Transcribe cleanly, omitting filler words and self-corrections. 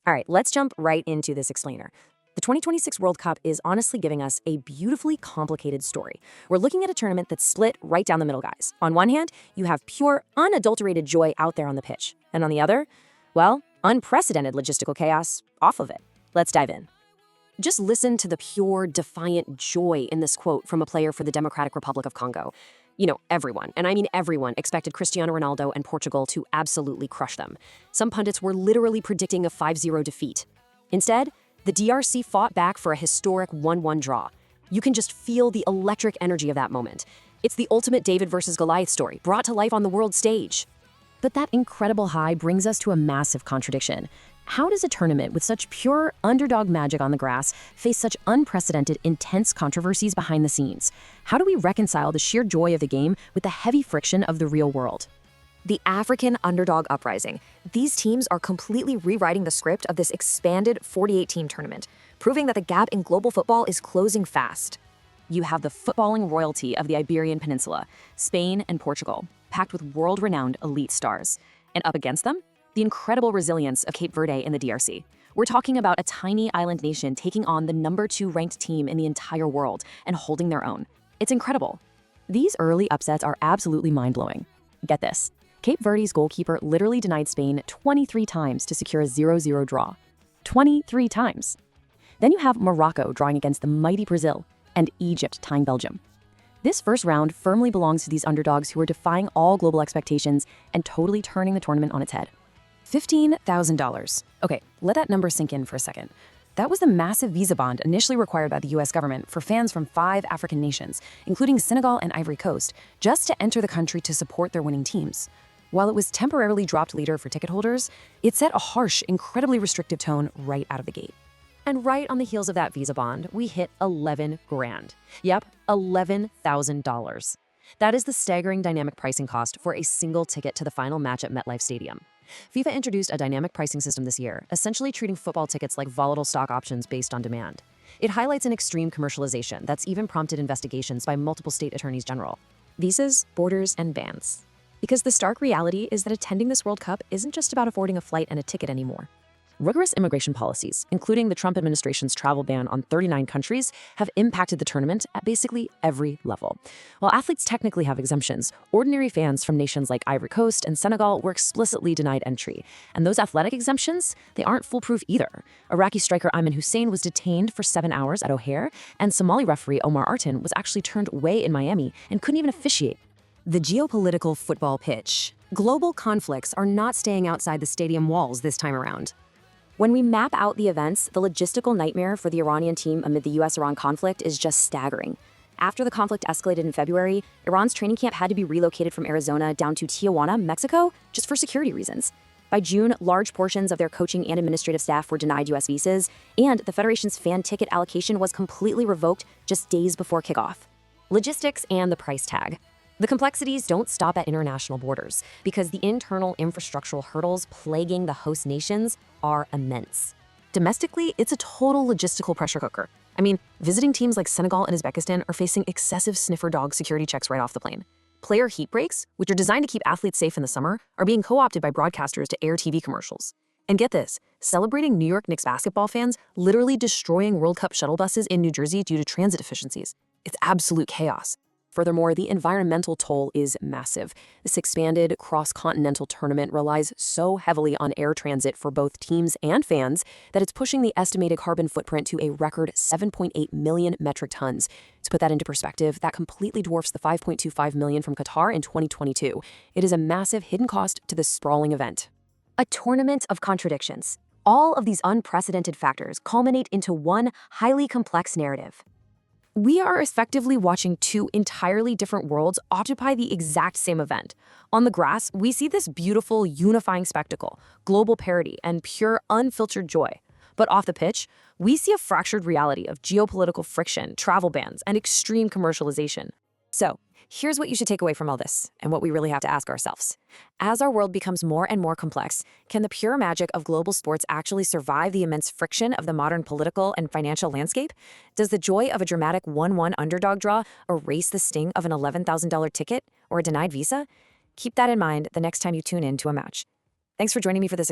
All right, let's jump right into this explainer. The 2026 World Cup is honestly giving us a beautifully complicated story. We're looking at a tournament that's split right down the middle, guys. On one hand, you have pure, unadulterated joy out there on the pitch. And on the other, well, unprecedented logistical chaos off of it. Let's dive in. Just listen to the pure, defiant joy in this quote from a player for the Democratic Republic of Congo. You know, everyone, and I mean everyone, expected Cristiano Ronaldo and Portugal to absolutely crush them. Some pundits were literally predicting a 5-0 defeat. Instead, the DRC fought back for a historic 1-1 draw. You can just feel the electric energy of that moment. It's the ultimate David versus Goliath story, brought to life on the world stage. But that incredible high brings us to a massive contradiction. How does a tournament with such pure underdog magic on the grass face such unprecedented, intense controversies behind the scenes? How do we reconcile the sheer joy of the game with the heavy friction of the real world? The African underdog uprising. These teams are completely rewriting the script of this expanded 48-team tournament, proving that the gap in global football is closing fast. You have the footballing royalty of the Iberian Peninsula, Spain and Portugal, packed with world-renowned elite stars. And up against them, the incredible resilience of Cape Verde in the DRC. We're talking about a tiny island nation taking on the number 2 ranked team in the entire world and holding their own. It's incredible. These early upsets are absolutely mind-blowing. Get this. Cape Verde's goalkeeper literally denied Spain 23 times to secure a 0-0 draw. 23 times. Then you have Morocco drawing against the mighty Brazil and Egypt tying Belgium. This first round firmly belongs to these underdogs who are defying all global expectations and totally turning the tournament on its head. $15,000. Okay, let that number sink in for a second. That was the massive visa bond initially required by the US government for fans from 5 African nations, including Senegal and Ivory Coast, just to enter the country to support their winning teams. While it was temporarily dropped later for ticket holders, it set a harsh, incredibly restrictive tone right out of the gate. And right on the heels of that visa bond, we hit 11 grand. Yep, $11,000. That is the staggering dynamic pricing cost for a single ticket to the final match at MetLife Stadium. FIFA introduced a dynamic pricing system this year, essentially treating football tickets like volatile stock options based on demand. It highlights an extreme commercialization that's even prompted investigations by multiple state attorneys general. Visas, borders, and bans. Because the stark reality is that attending this World Cup isn't just about affording a flight and a ticket anymore. Rigorous immigration policies, including the Trump administration's travel ban on 39 countries, have impacted the tournament at basically every level. While athletes technically have exemptions, ordinary fans from nations like Ivory Coast and Senegal were explicitly denied entry. And those athletic exemptions, they aren't foolproof either. Iraqi striker Ayman Hussein was detained for 7 hours at O'Hare, and Somali referee Omar Artin was actually turned away in Miami and couldn't even officiate. The geopolitical football pitch. Global conflicts are not staying outside the stadium walls this time around. When we map out the events, the logistical nightmare for the Iranian team amid the US-Iran conflict is just staggering. After the conflict escalated in February, Iran's training camp had to be relocated from Arizona down to Tijuana, Mexico, just for security reasons. By June, large portions of their coaching and administrative staff were denied US visas, and the Federation's fan ticket allocation was completely revoked just days before kickoff. Logistics and the price tag. The complexities don't stop at international borders because the internal infrastructural hurdles plaguing the host nations are immense. Domestically, it's a total logistical pressure cooker. I mean, visiting teams like Senegal and Uzbekistan are facing excessive sniffer dog security checks right off the plane. Player heat breaks, which are designed to keep athletes safe in the summer, are being co-opted by broadcasters to air TV commercials. And get this, celebrating New York Knicks basketball fans literally destroying World Cup shuttle buses in New Jersey due to transit efficiencies. It's absolute chaos. Furthermore, the environmental toll is massive. This expanded cross-continental tournament relies so heavily on air transit for both teams and fans that it's pushing the estimated carbon footprint to a record 7.8 million metric tons. To put that into perspective, that completely dwarfs the 5.25 million from Qatar in 2022. It is a massive hidden cost to this sprawling event. A tournament of contradictions. All of these unprecedented factors culminate into one highly complex narrative. We are effectively watching 2 entirely different worlds occupy the exact same event. On the grass, we see this beautiful, unifying spectacle, global parity, and pure, unfiltered joy. But off the pitch, we see a fractured reality of geopolitical friction, travel bans, and extreme commercialization. So, here's what you should take away from all this, and what we really have to ask ourselves. As our world becomes more and more complex, can the pure magic of global sports actually survive the immense friction of the modern political and financial landscape? Does the joy of a dramatic 1-1 underdog draw erase the sting of an $11,000 ticket or a denied visa? Keep that in mind the next time you tune in to a match. Thanks for joining me for this